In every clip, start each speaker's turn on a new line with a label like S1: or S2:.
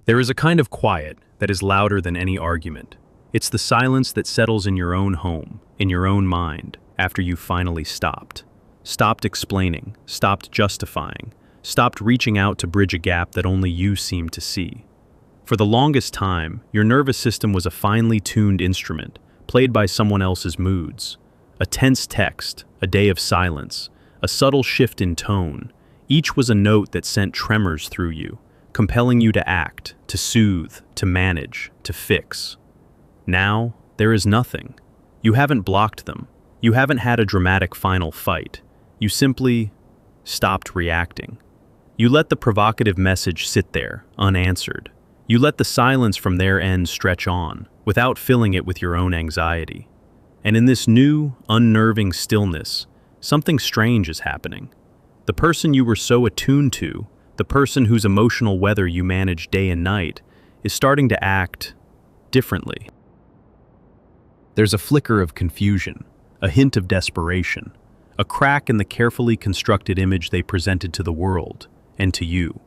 S1: There is a kind of quiet that is louder than any argument. It's the silence that settles in your own home, in your own mind, after you finally stopped. Stopped explaining, stopped justifying, stopped reaching out to bridge a gap that only you seem to see. For the longest time, your nervous system was a finely tuned instrument, played by someone else's moods. A tense text, a day of silence, a subtle shift in tone, each was a note that sent tremors through you, compelling you to act, to soothe, to manage, to fix. Now, there is nothing. You haven't blocked them. You haven't had a dramatic final fight. You simply stopped reacting. You let the provocative message sit there, unanswered. You let the silence from their end stretch on, without filling it with your own anxiety. And in this new, unnerving stillness, something strange is happening. The person you were so attuned to, the person whose emotional weather you manage day and night, is starting to act differently. There's a flicker of confusion, a hint of desperation, a crack in the carefully constructed image they presented to the world, and to you.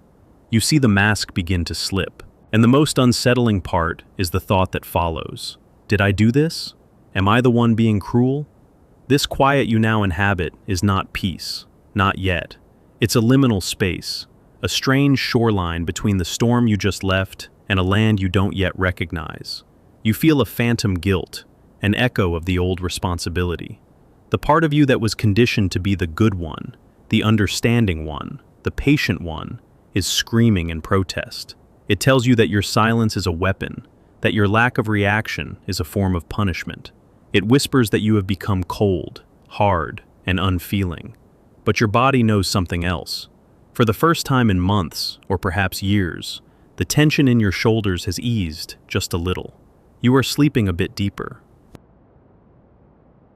S1: You see the mask begin to slip, and the most unsettling part is the thought that follows. Did I do this? Am I the one being cruel? This quiet you now inhabit is not peace, not yet. It's a liminal space, a strange shoreline between the storm you just left and a land you don't yet recognize. You feel a phantom guilt, an echo of the old responsibility. The part of you that was conditioned to be the good one, the understanding one, the patient one, is screaming in protest. It tells you that your silence is a weapon, that your lack of reaction is a form of punishment. It whispers that you have become cold, hard, and unfeeling. But your body knows something else. For the first time in months, or perhaps years, the tension in your shoulders has eased just a little. You are sleeping a bit deeper.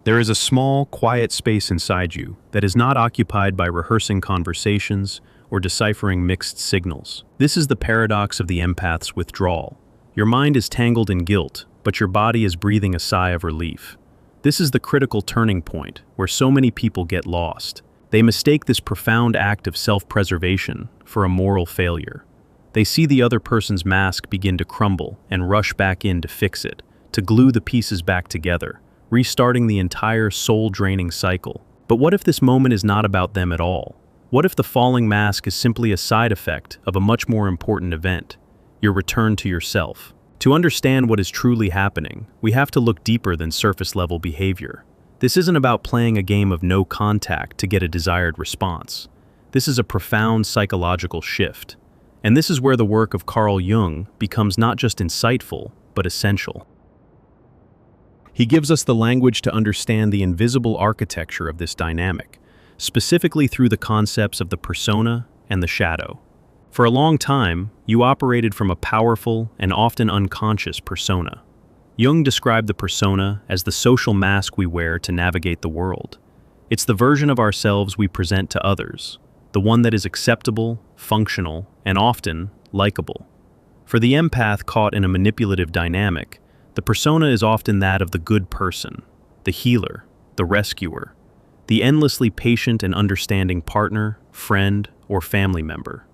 S1: There is a small, quiet space inside you that is not occupied by rehearsing conversations or deciphering mixed signals. This is the paradox of the empath's withdrawal. Your mind is tangled in guilt, but your body is breathing a sigh of relief. This is the critical turning point where so many people get lost. They mistake this profound act of self-preservation for a moral failure. They see the other person's mask begin to crumble and rush back in to fix it, to glue the pieces back together, restarting the entire soul-draining cycle. But what if this moment is not about them at all? What if the falling mask is simply a side effect of a much more important event, your return to yourself? To understand what is truly happening, we have to look deeper than surface-level behavior. This isn't about playing a game of no contact to get a desired response. This is a profound psychological shift. And this is where the work of Carl Jung becomes not just insightful, but essential. He gives us the language to understand the invisible architecture of this dynamic, specifically through the concepts of the persona and the shadow. For a long time, you operated from a powerful and often unconscious persona. Jung described the persona as the social mask we wear to navigate the world. It's the version of ourselves we present to others, the one that is acceptable, functional, and often likable. For the empath caught in a manipulative dynamic, the persona is often that of the good person, the healer, the rescuer, the endlessly patient and understanding partner, friend, or family member.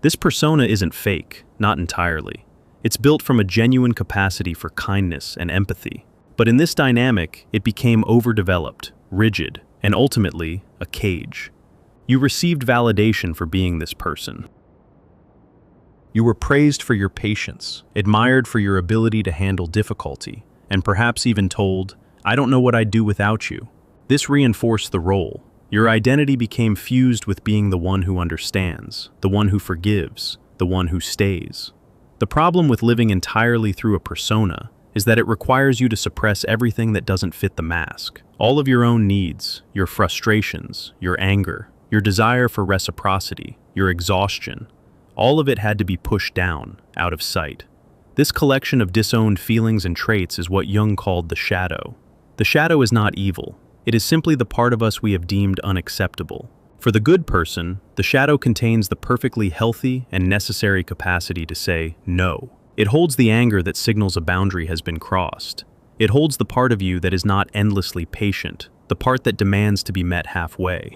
S1: This persona isn't fake, not entirely. It's built from a genuine capacity for kindness and empathy. But in this dynamic, it became overdeveloped, rigid, and ultimately, a cage. You received validation for being this person. You were praised for your patience, admired for your ability to handle difficulty, and perhaps even told, "I don't know what I'd do without you." This reinforced the role. Your identity became fused with being the one who understands, the one who forgives, the one who stays. The problem with living entirely through a persona is that it requires you to suppress everything that doesn't fit the mask. All of your own needs, your frustrations, your anger, your desire for reciprocity, your exhaustion, all of it had to be pushed down, out of sight. This collection of disowned feelings and traits is what Jung called the shadow. The shadow is not evil. It is simply the part of us we have deemed unacceptable. For the good person, the shadow contains the perfectly healthy and necessary capacity to say no. It holds the anger that signals a boundary has been crossed. It holds the part of you that is not endlessly patient, the part that demands to be met halfway.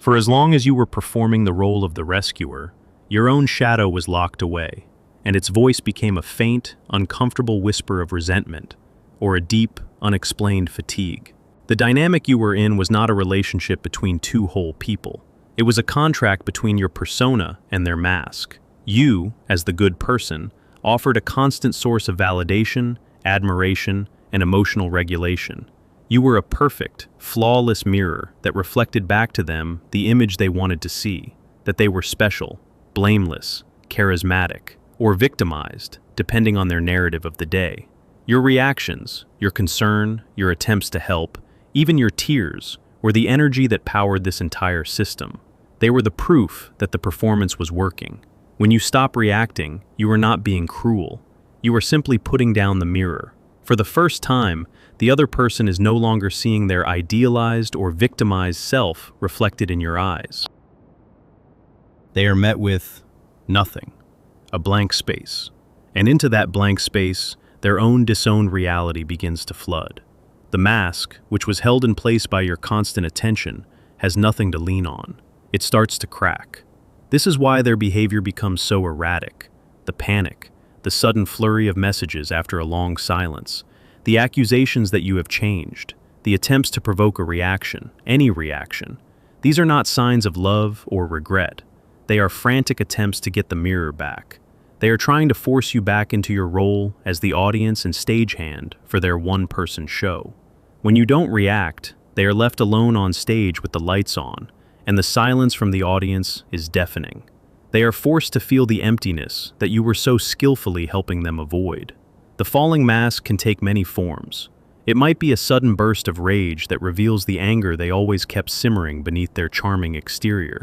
S1: For as long as you were performing the role of the rescuer, Your own shadow was locked away, and its voice became a faint, uncomfortable whisper of resentment, or a deep, unexplained fatigue. The dynamic you were in was not a relationship between two whole people. It was a contract between your persona and their mask. You, as the good person, offered a constant source of validation, admiration, and emotional regulation. You were a perfect, flawless mirror that reflected back to them the image they wanted to see, that they were special, blameless, charismatic, or victimized, depending on their narrative of the day. Your reactions, your concern, your attempts to help, even your tears, were the energy that powered this entire system. They were the proof that the performance was working. When you stop reacting, you are not being cruel. You are simply putting down the mirror. For the first time, the other person is no longer seeing their idealized or victimized self reflected in your eyes. They are met with nothing, a blank space. And into that blank space, their own disowned reality begins to flood. The mask, which was held in place by your constant attention, has nothing to lean on. It starts to crack. This is why their behavior becomes so erratic. The panic, the sudden flurry of messages after a long silence, the accusations that you have changed, the attempts to provoke a reaction, any reaction. These are not signs of love or regret. They are frantic attempts to get the mirror back. They are trying to force you back into your role as the audience and stagehand for their one-person show. When you don't react, they are left alone on stage with the lights on, and the silence from the audience is deafening. They are forced to feel the emptiness that you were so skillfully helping them avoid. The falling mask can take many forms. It might be a sudden burst of rage that reveals the anger they always kept simmering beneath their charming exterior.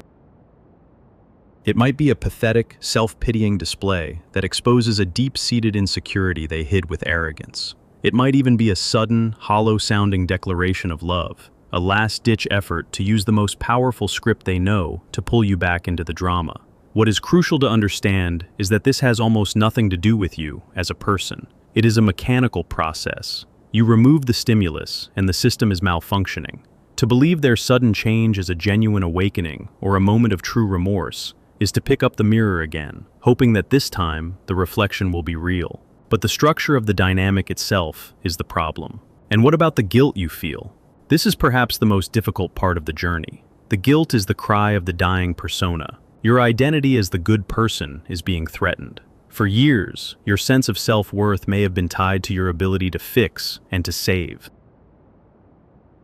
S1: It might be a pathetic, self-pitying display that exposes a deep-seated insecurity they hid with arrogance. It might even be a sudden, hollow-sounding declaration of love, a last-ditch effort to use the most powerful script they know to pull you back into the drama. What is crucial to understand is that this has almost nothing to do with you as a person. It is a mechanical process. You remove the stimulus, and the system is malfunctioning. To believe their sudden change is a genuine awakening or a moment of true remorse is to pick up the mirror again, hoping that this time the reflection will be real. But the structure of the dynamic itself is the problem. And what about the guilt you feel? This is perhaps the most difficult part of the journey. The guilt is the cry of the dying persona. Your identity as the good person is being threatened. For years, your sense of self-worth may have been tied to your ability to fix and to save.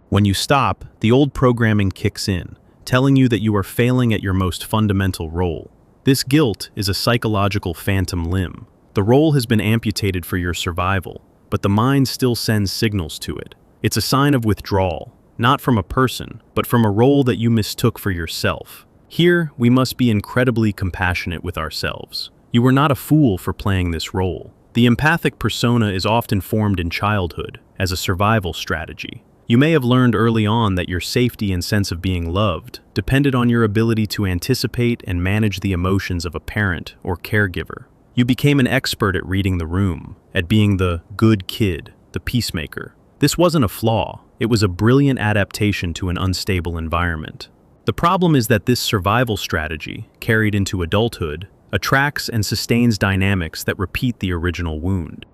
S1: When you stop, the old programming kicks in, telling you that you are failing at your most fundamental role. This guilt is a psychological phantom limb. The role has been amputated for your survival, but the mind still sends signals to it. It's a sign of withdrawal, not from a person, but from a role that you mistook for yourself. Here, we must be incredibly compassionate with ourselves. You were not a fool for playing this role. The empathic persona is often formed in childhood as a survival strategy. You may have learned early on that your safety and sense of being loved depended on your ability to anticipate and manage the emotions of a parent or caregiver. You became an expert at reading the room, at being the good kid, the peacemaker. This wasn't a flaw, it was a brilliant adaptation to an unstable environment. The problem is that this survival strategy, carried into adulthood, attracts and sustains dynamics that repeat the original wound.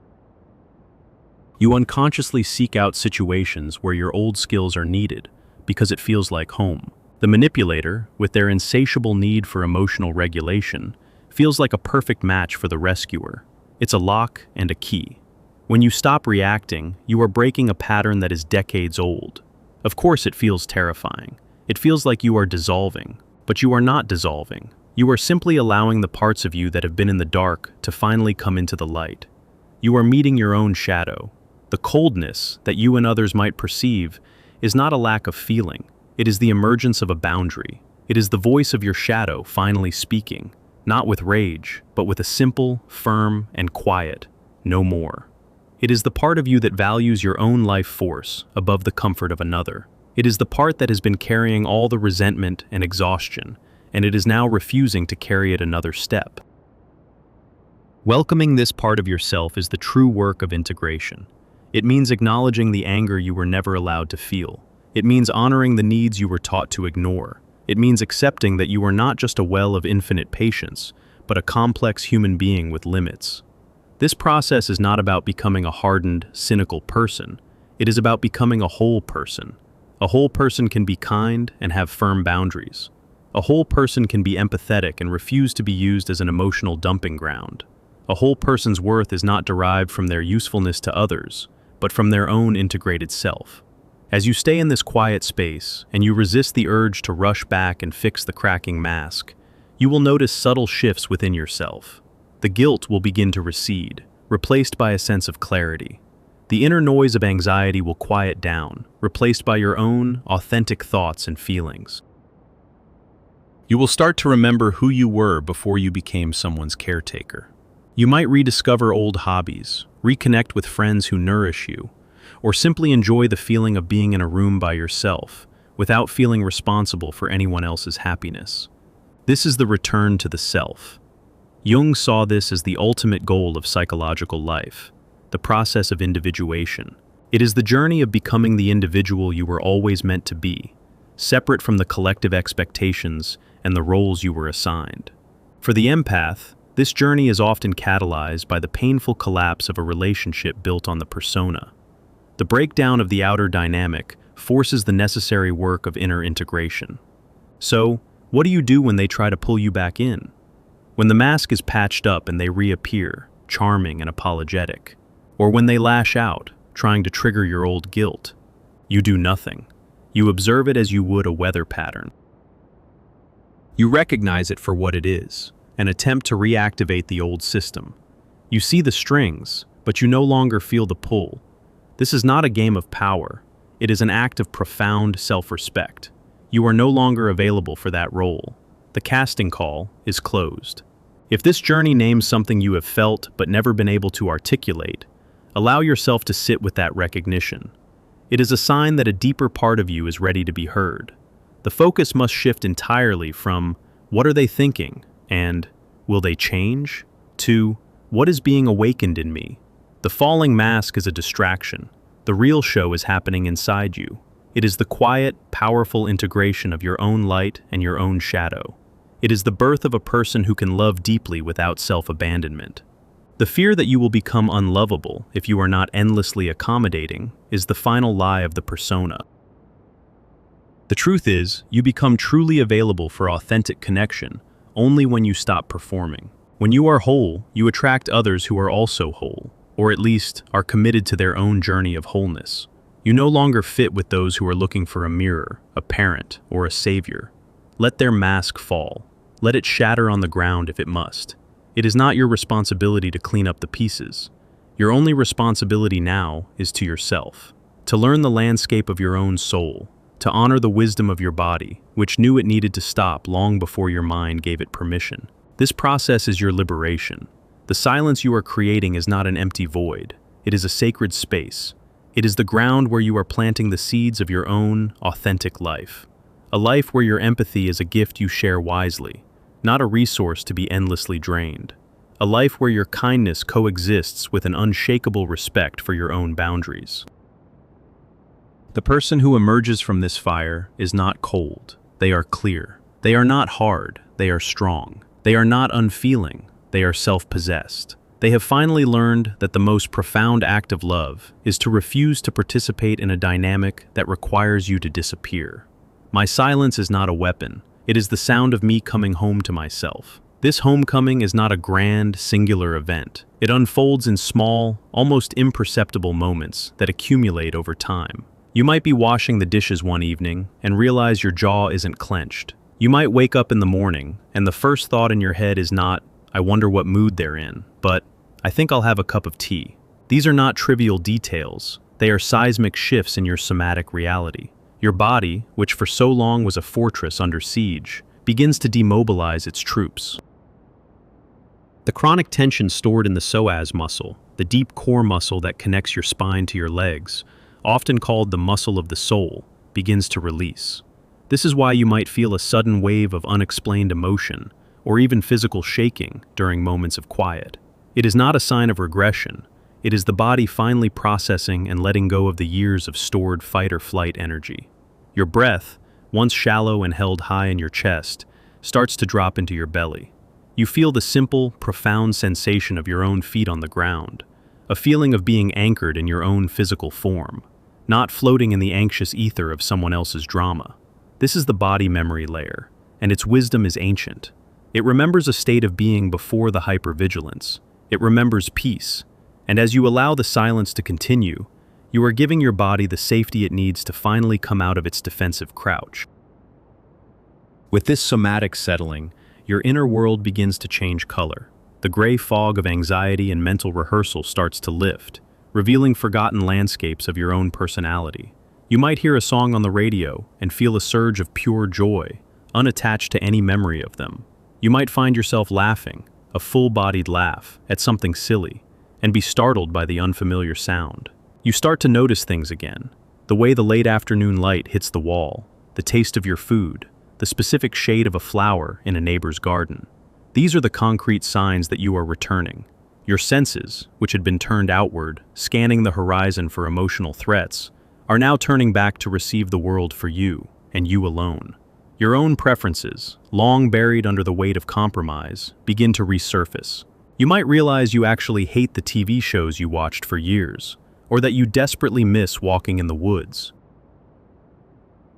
S1: You unconsciously seek out situations where your old skills are needed because it feels like home. The manipulator, with their insatiable need for emotional regulation, feels like a perfect match for the rescuer. It's a lock and a key. When you stop reacting, you are breaking a pattern that is decades old. Of course, it feels terrifying. It feels like you are dissolving, but you are not dissolving. You are simply allowing the parts of you that have been in the dark to finally come into the light. You are meeting your own shadow. The coldness that you and others might perceive is not a lack of feeling. It is the emergence of a boundary. It is the voice of your shadow finally speaking, not with rage, but with a simple, firm, and quiet, no more. It is the part of you that values your own life force above the comfort of another. It is the part that has been carrying all the resentment and exhaustion, and it is now refusing to carry it another step. Welcoming this part of yourself is the true work of integration. It means acknowledging the anger you were never allowed to feel. It means honoring the needs you were taught to ignore, It means accepting that you are not just a well of infinite patience, but a complex human being with limits. This process is not about becoming a hardened, cynical person. It is about becoming a whole person. A whole person can be kind and have firm boundaries. A whole person can be empathetic and refuse to be used as an emotional dumping ground. A whole person's worth is not derived from their usefulness to others, but from their own integrated self. As you stay in this quiet space and you resist the urge to rush back and fix the cracking mask, you will notice subtle shifts within yourself. The guilt will begin to recede, replaced by a sense of clarity. The inner noise of anxiety will quiet down, replaced by your own authentic thoughts and feelings. You will start to remember who you were before you became someone's caretaker. You might rediscover old hobbies, reconnect with friends who nourish you, or simply enjoy the feeling of being in a room by yourself, without feeling responsible for anyone else's happiness. This is the return to the self. Jung saw this as the ultimate goal of psychological life, the process of individuation. It is the journey of becoming the individual you were always meant to be, separate from the collective expectations and the roles you were assigned. For the empath, this journey is often catalyzed by the painful collapse of a relationship built on the persona. The breakdown of the outer dynamic forces the necessary work of inner integration. So, what do you do when they try to pull you back in? When the mask is patched up and they reappear, charming and apologetic? Or when they lash out, trying to trigger your old guilt? You do nothing. You observe it as you would a weather pattern. You recognize it for what it is, an attempt to reactivate the old system. You see the strings, but you no longer feel the pull. This is not a game of power. It is an act of profound self-respect. You are no longer available for that role. The casting call is closed. If this journey names something you have felt but never been able to articulate, allow yourself to sit with that recognition. It is a sign that a deeper part of you is ready to be heard. The focus must shift entirely from, what are they thinking, and, will they change, to, what is being awakened in me? The falling mask is a distraction. The real show is happening inside you. It is the quiet, powerful integration of your own light and your own shadow. It is the birth of a person who can love deeply without self-abandonment. The fear that you will become unlovable if you are not endlessly accommodating is the final lie of the persona. The truth is, you become truly available for authentic connection only when you stop performing. When you are whole, you attract others who are also whole, or at least are committed to their own journey of wholeness. You no longer fit with those who are looking for a mirror, a parent, or a savior. Let their mask fall. Let it shatter on the ground if it must. It is not your responsibility to clean up the pieces. Your only responsibility now is to yourself, to learn the landscape of your own soul, to honor the wisdom of your body, which knew it needed to stop long before your mind gave it permission. This process is your liberation. The silence you are creating is not an empty void. It is a sacred space. It is the ground where you are planting the seeds of your own authentic life. A life where your empathy is a gift you share wisely, not a resource to be endlessly drained. A life where your kindness coexists with an unshakable respect for your own boundaries. The person who emerges from this fire is not cold. They are clear. They are not hard. They are strong. They are not unfeeling. They are self-possessed. They have finally learned that the most profound act of love is to refuse to participate in a dynamic that requires you to disappear. My silence is not a weapon. It is the sound of me coming home to myself. This homecoming is not a grand, singular event. It unfolds in small, almost imperceptible moments that accumulate over time. You might be washing the dishes one evening and realize your jaw isn't clenched. You might wake up in the morning and the first thought in your head is not, I wonder what mood they're in, but I think I'll have a cup of tea. These are not trivial details. They are seismic shifts in your somatic reality. Your body, which for so long was a fortress under siege, begins to demobilize its troops. The chronic tension stored in the psoas muscle, the deep core muscle that connects your spine to your legs, often called the muscle of the soul, begins to release. This is why you might feel a sudden wave of unexplained emotion, or even physical shaking during moments of quiet. It is not a sign of regression. It is the body finally processing and letting go of the years of stored fight or flight energy. Your breath, once shallow and held high in your chest, starts to drop into your belly. You feel the simple, profound sensation of your own feet on the ground, a feeling of being anchored in your own physical form, not floating in the anxious ether of someone else's drama. This is the body memory layer, and its wisdom is ancient. It remembers a state of being before the hypervigilance. It remembers peace, and as you allow the silence to continue, you are giving your body the safety it needs to finally come out of its defensive crouch. With this somatic settling, your inner world begins to change color. The gray fog of anxiety and mental rehearsal starts to lift, revealing forgotten landscapes of your own personality. You might hear a song on the radio and feel a surge of pure joy, unattached to any memory of them. You might find yourself laughing, a full-bodied laugh, at something silly, and be startled by the unfamiliar sound. You start to notice things again, the way the late afternoon light hits the wall, the taste of your food, the specific shade of a flower in a neighbor's garden. These are the concrete signs that you are returning. Your senses, which had been turned outward, scanning the horizon for emotional threats, are now turning back to receive the world for you, and you alone. Your own preferences, long buried under the weight of compromise, begin to resurface. You might realize you actually hate the TV shows you watched for years, or that you desperately miss walking in the woods.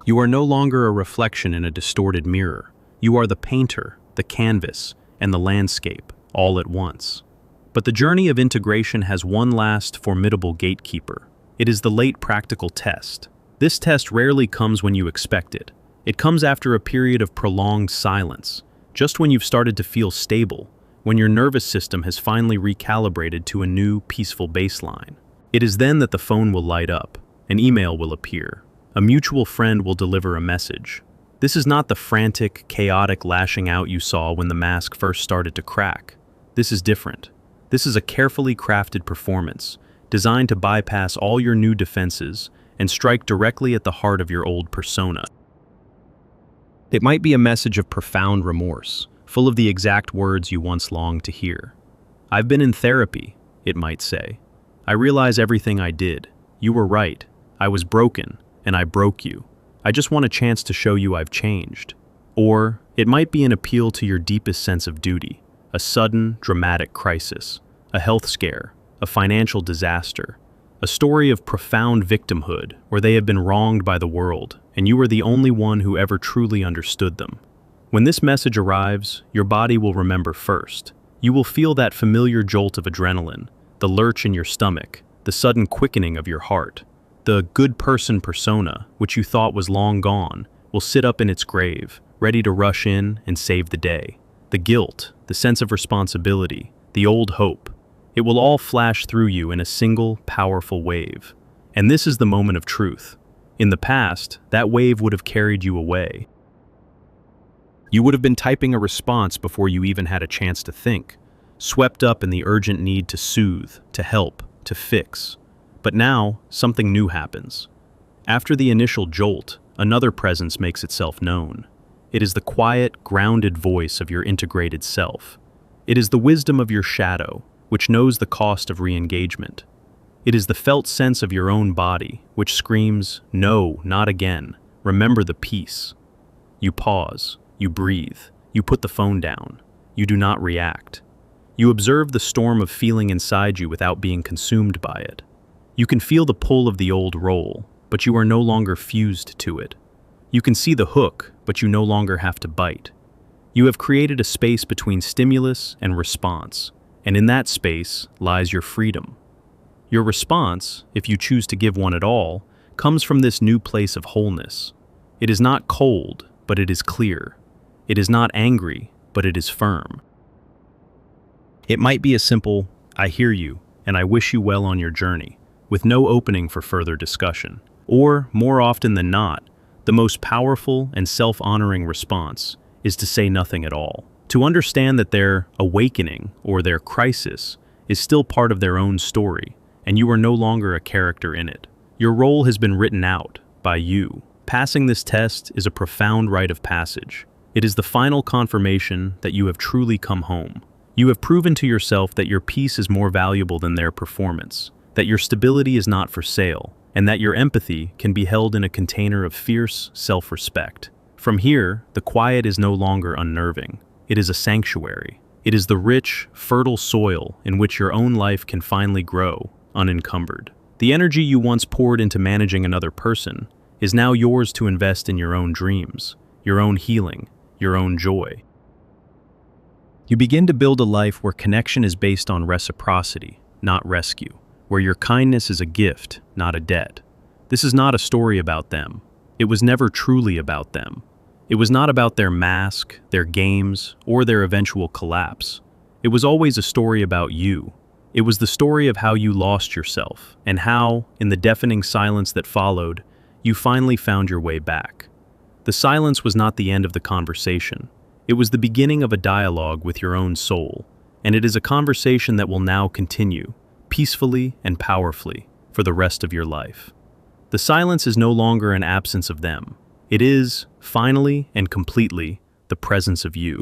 S1: You are no longer a reflection in a distorted mirror. You are the painter, the canvas, and the landscape, all at once. But the journey of integration has one last formidable gatekeeper. It is the late practical test. This test rarely comes when you expect it. It comes after a period of prolonged silence, just when you've started to feel stable, when your nervous system has finally recalibrated to a new, peaceful baseline. It is then that the phone will light up, an email will appear, a mutual friend will deliver a message. This is not the frantic, chaotic lashing out you saw when the mask first started to crack. This is different. This is a carefully crafted performance, designed to bypass all your new defenses and strike directly at the heart of your old persona. It might be a message of profound remorse, full of the exact words you once longed to hear. "I've been in therapy," it might say. "I realize everything I did. You were right. I was broken, and I broke you. I just want a chance to show you I've changed." Or it might be an appeal to your deepest sense of duty, a sudden, dramatic crisis, a health scare, a financial disaster, a story of profound victimhood where they have been wronged by the world, and you were the only one who ever truly understood them. When this message arrives, your body will remember first. You will feel that familiar jolt of adrenaline, the lurch in your stomach, the sudden quickening of your heart. The good person persona, which you thought was long gone, will sit up in its grave, ready to rush in and save the day. The guilt, the sense of responsibility, the old hope, it will all flash through you in a single, powerful wave. And this is the moment of truth. In the past, that wave would have carried you away. You would have been typing a response before you even had a chance to think, swept up in the urgent need to soothe, to help, to fix. But now, something new happens. After the initial jolt, another presence makes itself known. It is the quiet, grounded voice of your integrated self. It is the wisdom of your shadow, which knows the cost of re-engagement. It is the felt sense of your own body, which screams, "No, not again. Remember the peace." You pause, you breathe, you put the phone down. You do not react. You observe the storm of feeling inside you without being consumed by it. You can feel the pull of the old roll, but you are no longer fused to it. You can see the hook, but you no longer have to bite. You have created a space between stimulus and response, and in that space lies your freedom. Your response, if you choose to give one at all, comes from this new place of wholeness. It is not cold, but it is clear. It is not angry, but it is firm. It might be a simple, "I hear you, and I wish you well on your journey," with no opening for further discussion. Or, more often than not, the most powerful and self-honoring response is to say nothing at all. To understand that their awakening or their crisis is still part of their own story, and you are no longer a character in it. Your role has been written out by you. Passing this test is a profound rite of passage. It is the final confirmation that you have truly come home. You have proven to yourself that your peace is more valuable than their performance, that your stability is not for sale, and that your empathy can be held in a container of fierce self-respect. From here, the quiet is no longer unnerving. It is a sanctuary. It is the rich, fertile soil in which your own life can finally grow, unencumbered. The energy you once poured into managing another person is now yours to invest in your own dreams, your own healing, your own joy. You begin to build a life where connection is based on reciprocity, not rescue, where your kindness is a gift, not a debt. This is not a story about them. It was never truly about them. It was not about their mask, their games, or their eventual collapse. It was always a story about you. It was the story of how you lost yourself, and how, in the deafening silence that followed, you finally found your way back. The silence was not the end of the conversation. It was the beginning of a dialogue with your own soul, and it is a conversation that will now continue, peacefully and powerfully, for the rest of your life. The silence is no longer an absence of them. It is, finally and completely, the presence of you.